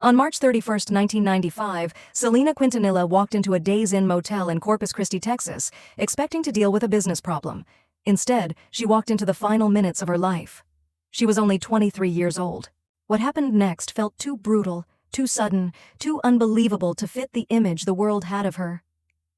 On March 31, 1995, Selena Quintanilla walked into a Days Inn motel in Corpus Christi, Texas, expecting to deal with a business problem. Instead, she walked into the final minutes of her life. She was only 23 years old. What happened next felt too brutal, too sudden, too unbelievable to fit the image the world had of her.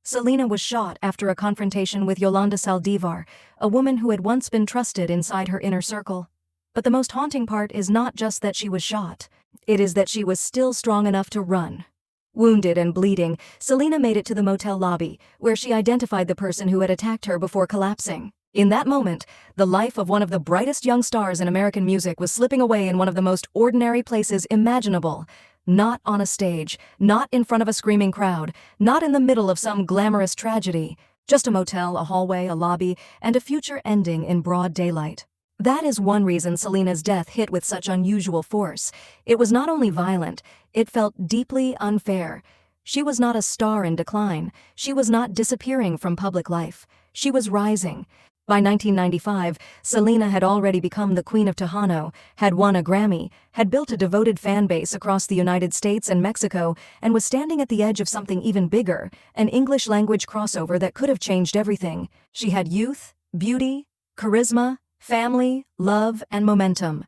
Selena was shot after a confrontation with Yolanda Saldivar, a woman who had once been trusted inside her inner circle. But the most haunting part is not just that she was shot. It is that she was still strong enough to run. Wounded and bleeding, Selena made it to the motel lobby, where she identified the person who had attacked her before collapsing. In that moment, the life of one of the brightest young stars in American music was slipping away in one of the most ordinary places imaginable. Not on a stage, not in front of a screaming crowd, not in the middle of some glamorous tragedy. Just a motel, a hallway, a lobby, and a future ending in broad daylight. That is one reason Selena's death hit with such unusual force. It was not only violent, it felt deeply unfair. She was not a star in decline. She was not disappearing from public life. She was rising. By 1995, Selena had already become the Queen of Tejano, had won a Grammy, had built a devoted fan base across the United States and Mexico, and was standing at the edge of something even bigger, an English-language crossover that could have changed everything. She had youth, beauty, charisma, family, love, and momentum.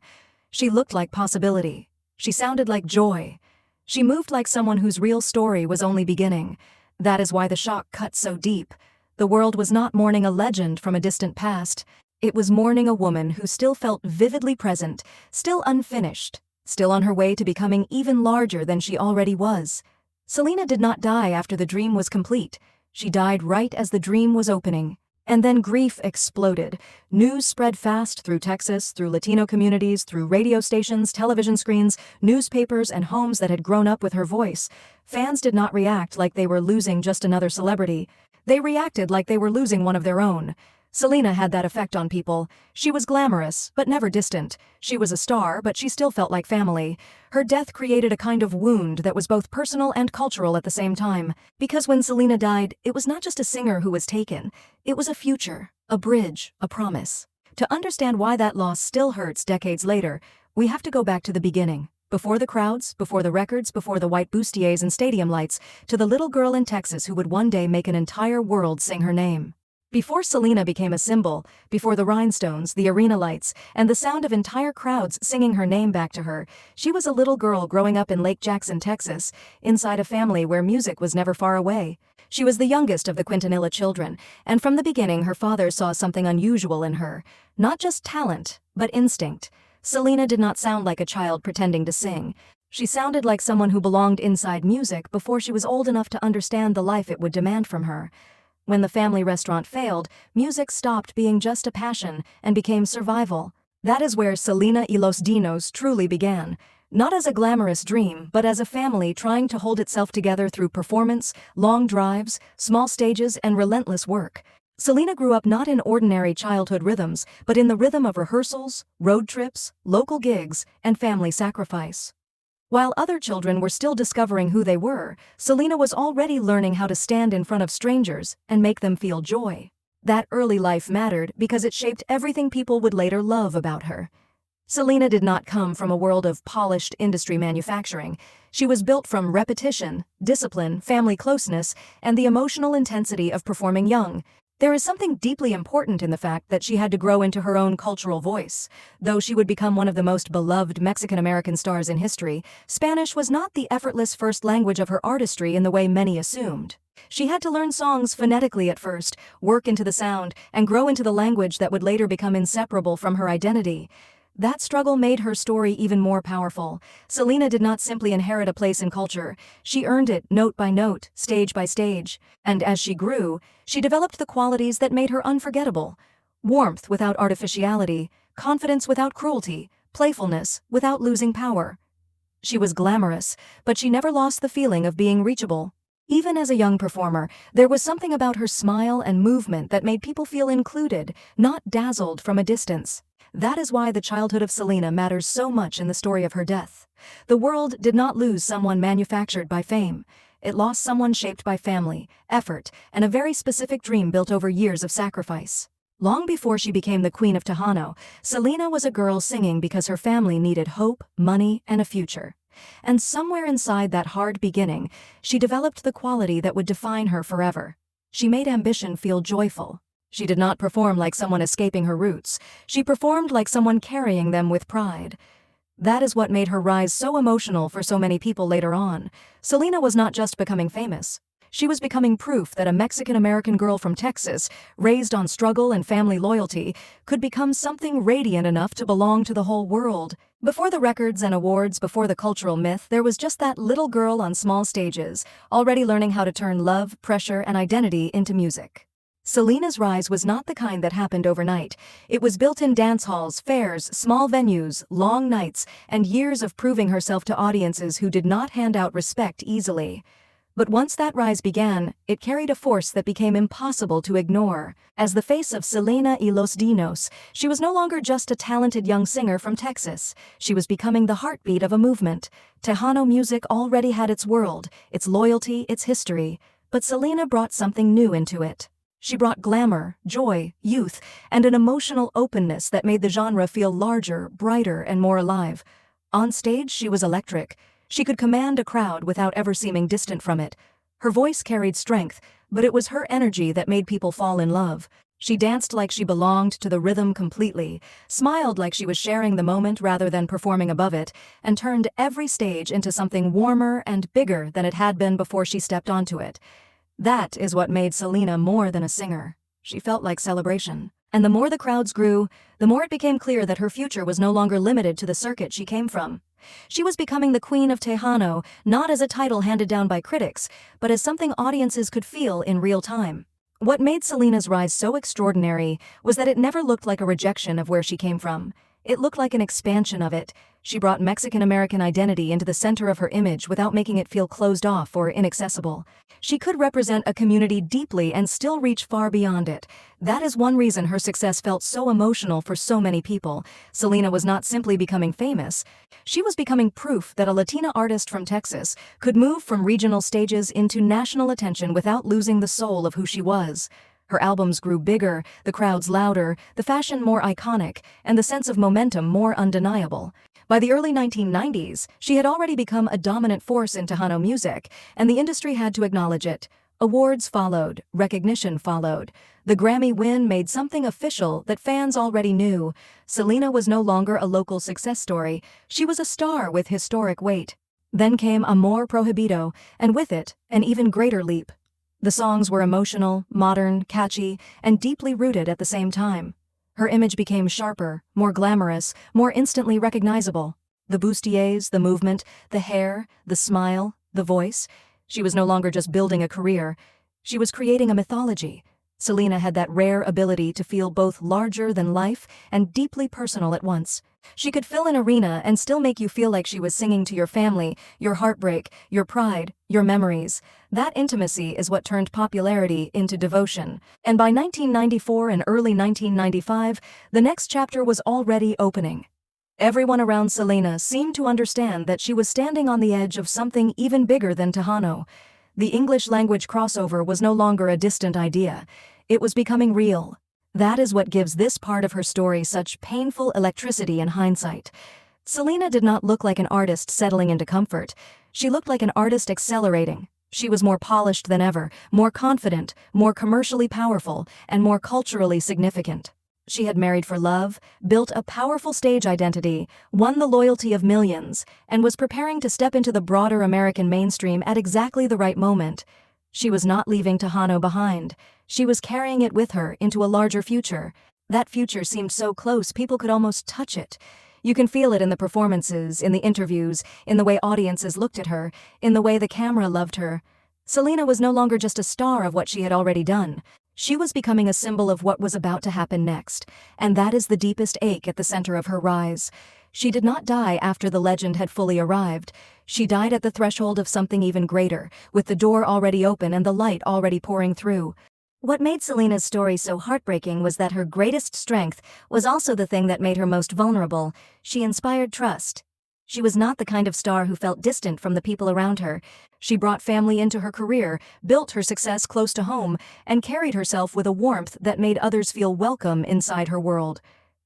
She looked like possibility. She sounded like joy. She moved like someone whose real story was only beginning. That is why the shock cut so deep. The world was not mourning a legend from a distant past. It was mourning a woman who still felt vividly present, still unfinished, still on her way to becoming even larger than she already was. Selena did not die after the dream was complete. She died right as the dream was opening. And then grief exploded. News spread fast through Texas, through Latino communities, through radio stations, television screens, newspapers, and homes that had grown up with her voice. Fans did not react like they were losing just another celebrity. They reacted like they were losing one of their own. Selena had that effect on people. She was glamorous, but never distant. She was a star, but she still felt like family. Her death created a kind of wound that was both personal and cultural at the same time. Because when Selena died, it was not just a singer who was taken. It was a future, a bridge, a promise. To understand why that loss still hurts decades later, we have to go back to the beginning. Before the crowds, before the records, before the white bustiers and stadium lights, to the little girl in Texas who would one day make an entire world sing her name. Before Selena became a symbol, before the rhinestones, the arena lights, and the sound of entire crowds singing her name back to her, she was a little girl growing up in Lake Jackson, Texas, inside a family where music was never far away. She was the youngest of the Quintanilla children, and from the beginning her father saw something unusual in her. Not just talent, but instinct. Selena did not sound like a child pretending to sing. She sounded like someone who belonged inside music before she was old enough to understand the life it would demand from her. When the family restaurant failed, music stopped being just a passion and became survival. That is where Selena y los Dinos truly began. Not as a glamorous dream, but as a family trying to hold itself together through performance, long drives, small stages, and relentless work. Selena grew up not in ordinary childhood rhythms, but in the rhythm of rehearsals, road trips, local gigs, and family sacrifice. While other children were still discovering who they were, Selena was already learning how to stand in front of strangers and make them feel joy. That early life mattered because it shaped everything people would later love about her. Selena did not come from a world of polished industry manufacturing. She was built from repetition, discipline, family closeness, and the emotional intensity of performing young. There is something deeply important in the fact that she had to grow into her own cultural voice. Though she would become one of the most beloved Mexican-American stars in history, Spanish was not the effortless first language of her artistry in the way many assumed. She had to learn songs phonetically at first, work into the sound, and grow into the language that would later become inseparable from her identity. That struggle made her story even more powerful. Selena did not simply inherit a place in culture. She earned it note by note, stage by stage. And as she grew, she developed the qualities that made her unforgettable. Warmth without artificiality, confidence without cruelty, playfulness without losing power. She was glamorous, but she never lost the feeling of being reachable. Even as a young performer, there was something about her smile and movement that made people feel included, not dazzled from a distance. That is why the childhood of Selena matters so much in the story of her death. The world did not lose someone manufactured by fame. It lost someone shaped by family, effort, and a very specific dream built over years of sacrifice. Long before she became the Queen of Tejano, Selena was a girl singing because her family needed hope, money, and a future. And somewhere inside that hard beginning, she developed the quality that would define her forever. She made ambition feel joyful. She did not perform like someone escaping her roots. She performed like someone carrying them with pride. That is what made her rise so emotional for so many people later on. Selena was not just becoming famous. She was becoming proof that a Mexican-American girl from Texas, raised on struggle and family loyalty, could become something radiant enough to belong to the whole world. Before the records and awards, before the cultural myth, there was just that little girl on small stages, already learning how to turn love, pressure, and identity into music. Selena's rise was not the kind that happened overnight. It was built in dance halls, fairs, small venues, long nights, and years of proving herself to audiences who did not hand out respect easily. But once that rise began, it carried a force that became impossible to ignore. As the face of Selena y los Dinos, she was no longer just a talented young singer from Texas. She was becoming the heartbeat of a movement. Tejano music already had its world, its loyalty, its history, but Selena brought something new into it. She brought glamour, joy, youth, and an emotional openness that made the genre feel larger, brighter, and more alive. On stage, she was electric. She could command a crowd without ever seeming distant from it. Her voice carried strength, but it was her energy that made people fall in love. She danced like she belonged to the rhythm completely, smiled like she was sharing the moment rather than performing above it, and turned every stage into something warmer and bigger than it had been before she stepped onto it. That is what made Selena more than a singer. She felt like celebration. And the more the crowds grew, the more it became clear that her future was no longer limited to the circuit she came from. She was becoming the Queen of Tejano, not as a title handed down by critics, but as something audiences could feel in real time. What made Selena's rise so extraordinary was that it never looked like a rejection of where she came from. It looked like an expansion of it. She brought Mexican-American identity into the center of her image without making it feel closed off or inaccessible. She could represent a community deeply and still reach far beyond it. That is one reason her success felt so emotional for so many people. Selena was not simply becoming famous. She was becoming proof that a Latina artist from Texas could move from regional stages into national attention without losing the soul of who she was. Her albums grew bigger, the crowds louder, the fashion more iconic, and the sense of momentum more undeniable. By the early 1990s, she had already become a dominant force in Tejano music, and the industry had to acknowledge it. Awards followed, recognition followed. The Grammy win made something official that fans already knew. Selena was no longer a local success story. She was a star with historic weight. Then came Amor Prohibido, and with it, an even greater leap. The songs were emotional, modern, catchy, and deeply rooted at the same time. Her image became sharper, more glamorous, more instantly recognizable. The bustiers, the movement, the hair, the smile, the voice. She was no longer just building a career. She was creating a mythology. Selena had that rare ability to feel both larger than life and deeply personal at once. She could fill an arena and still make you feel like she was singing to your family, your heartbreak, your pride, your memories. That intimacy is what turned popularity into devotion. And by 1994 and early 1995, the next chapter was already opening. Everyone around Selena seemed to understand that she was standing on the edge of something even bigger than Tejano. The English-language crossover was no longer a distant idea. It was becoming real. That is what gives this part of her story such painful electricity in hindsight. Selena did not look like an artist settling into comfort. She looked like an artist accelerating. She was more polished than ever, more confident, more commercially powerful, and more culturally significant. She had married for love, built a powerful stage identity, won the loyalty of millions, and was preparing to step into the broader American mainstream at exactly the right moment. She was not leaving Tejano behind. She was carrying it with her into a larger future. That future seemed so close people could almost touch it. You can feel it in the performances, in the interviews, in the way audiences looked at her, in the way the camera loved her. Selena was no longer just a star of what she had already done. She was becoming a symbol of what was about to happen next, and that is the deepest ache at the center of her rise. She did not die after the legend had fully arrived. She died at the threshold of something even greater, with the door already open and the light already pouring through. What made Selena's story so heartbreaking was that her greatest strength was also the thing that made her most vulnerable. She inspired trust. She was not the kind of star who felt distant from the people around her. She brought family into her career, built her success close to home, and carried herself with a warmth that made others feel welcome inside her world.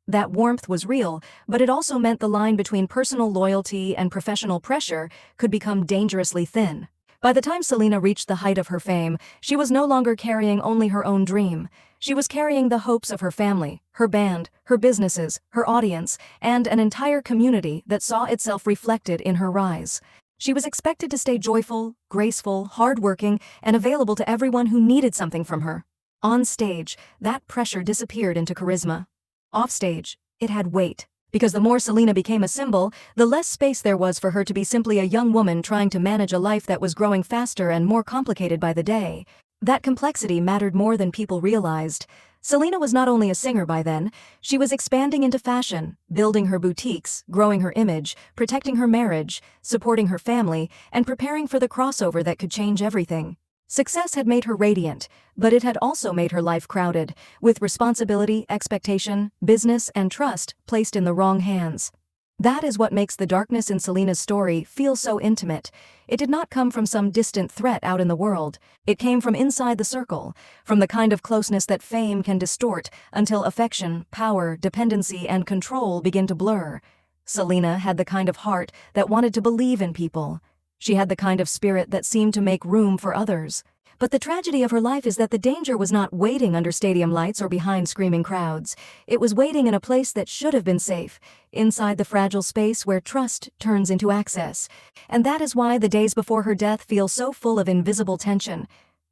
That warmth was real, but it also meant the line between personal loyalty and professional pressure could become dangerously thin. By the time Selena reached the height of her fame, she was no longer carrying only her own dream. She was carrying the hopes of her family, her band, her businesses, her audience, and an entire community that saw itself reflected in her rise. She was expected to stay joyful, graceful, hardworking, and available to everyone who needed something from her. On stage, that pressure disappeared into charisma. Offstage, it had weight. Because the more Selena became a symbol, the less space there was for her to be simply a young woman trying to manage a life that was growing faster and more complicated by the day. That complexity mattered more than people realized. Selena was not only a singer by then, she was expanding into fashion, building her boutiques, growing her image, protecting her marriage, supporting her family, and preparing for the crossover that could change everything. Success had made her radiant, but it had also made her life crowded, with responsibility, expectation, business, and trust placed in the wrong hands. That is what makes the darkness in Selena's story feel so intimate. It did not come from some distant threat out in the world. It came from inside the circle, from the kind of closeness that fame can distort until affection, power, dependency, and control begin to blur. Selena had the kind of heart that wanted to believe in people. She had the kind of spirit that seemed to make room for others. But the tragedy of her life is that the danger was not waiting under stadium lights or behind screaming crowds. It was waiting in a place that should have been safe, inside the fragile space where trust turns into access. And that is why the days before her death feel so full of invisible tension.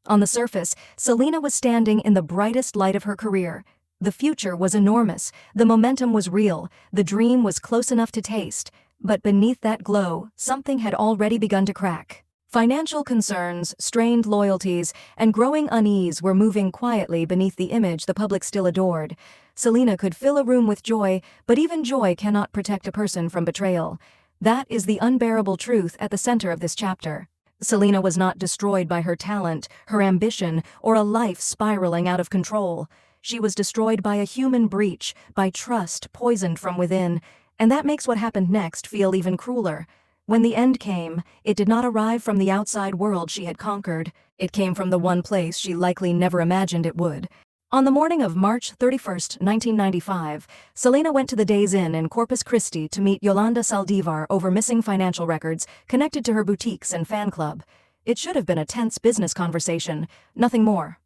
On the surface, Selena was standing in the brightest light of her career. The future was enormous, the momentum was real, the dream was close enough to taste. But beneath that glow, something had already begun to crack. Financial concerns, strained loyalties, and growing unease were moving quietly beneath the image the public still adored. Selena could fill a room with joy, but even joy cannot protect a person from betrayal. That is the unbearable truth at the center of this chapter. Selena was not destroyed by her talent, her ambition, or a life spiraling out of control. She was destroyed by a human breach, by trust poisoned from within. And that makes what happened next feel even crueler. When the end came, it did not arrive from the outside world she had conquered. It came from the one place she likely never imagined it would. On the morning of March 31st, 1995, Selena went to the Days Inn in Corpus Christi to meet Yolanda Saldivar over missing financial records connected to her boutiques and fan club. It should have been a tense business conversation, nothing more.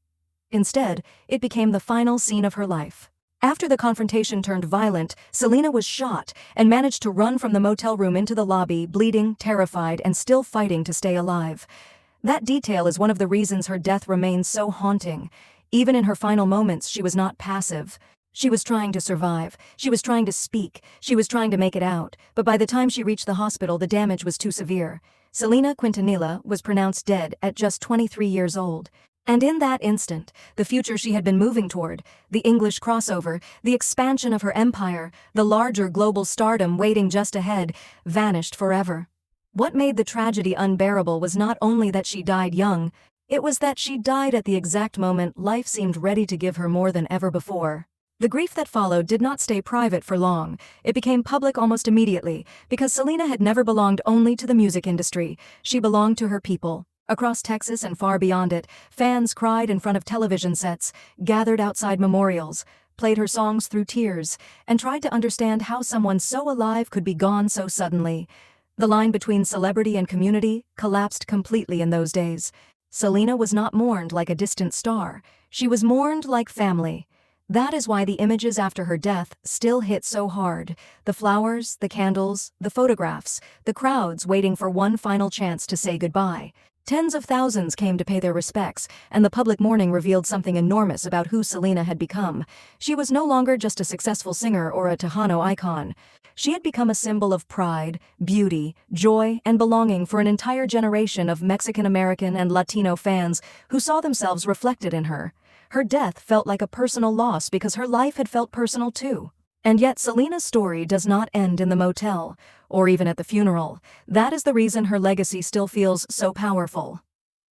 Instead, it became the final scene of her life. After the confrontation turned violent, Selena was shot and managed to run from the motel room into the lobby, bleeding, terrified, and still fighting to stay alive. That detail is one of the reasons her death remains so haunting. Even in her final moments, she was not passive. She was trying to survive. She was trying to speak. She was trying to make it out. But by the time she reached the hospital, the damage was too severe. Selena Quintanilla was pronounced dead at just 23 years old. And in that instant, the future she had been moving toward, the English crossover, the expansion of her empire, the larger global stardom waiting just ahead, vanished forever. What made the tragedy unbearable was not only that she died young, it was that she died at the exact moment life seemed ready to give her more than ever before. The grief that followed did not stay private for long. It became public almost immediately, because Selena had never belonged only to the music industry. She belonged to her people. Across Texas and far beyond it, fans cried in front of television sets, gathered outside memorials, played her songs through tears, and tried to understand how someone so alive could be gone so suddenly. The line between celebrity and community collapsed completely in those days. Selena was not mourned like a distant star. She was mourned like family. That is why the images after her death still hit so hard. The flowers, the candles, the photographs, the crowds waiting for one final chance to say goodbye. Tens of thousands came to pay their respects, and the public mourning revealed something enormous about who Selena had become. She was no longer just a successful singer or a Tejano icon. She had become a symbol of pride, beauty, joy, and belonging for an entire generation of Mexican-American and Latino fans who saw themselves reflected in her. Her death felt like a personal loss because her life had felt personal too. And yet Selena's story does not end in the motel, or even at the funeral. That is the reason her legacy still feels so powerful.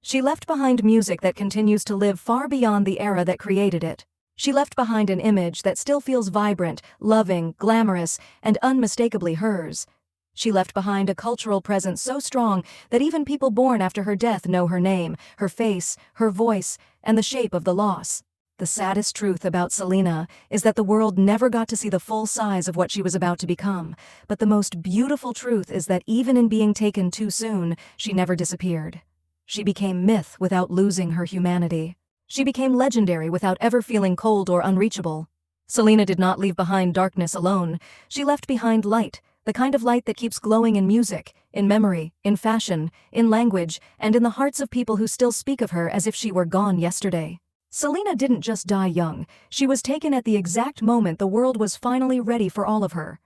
She left behind music that continues to live far beyond the era that created it. She left behind an image that still feels vibrant, loving, glamorous, and unmistakably hers. She left behind a cultural presence so strong that even people born after her death know her name, her face, her voice, and the shape of the loss. The saddest truth about Selena is that the world never got to see the full size of what she was about to become, but the most beautiful truth is that even in being taken too soon, she never disappeared. She became myth without losing her humanity. She became legendary without ever feeling cold or unreachable. Selena did not leave behind darkness alone. She left behind light, the kind of light that keeps glowing in music, in memory, in fashion, in language, and in the hearts of people who still speak of her as if she were gone yesterday. Selena didn't just die young. She was taken at the exact moment the world was finally ready for all of her.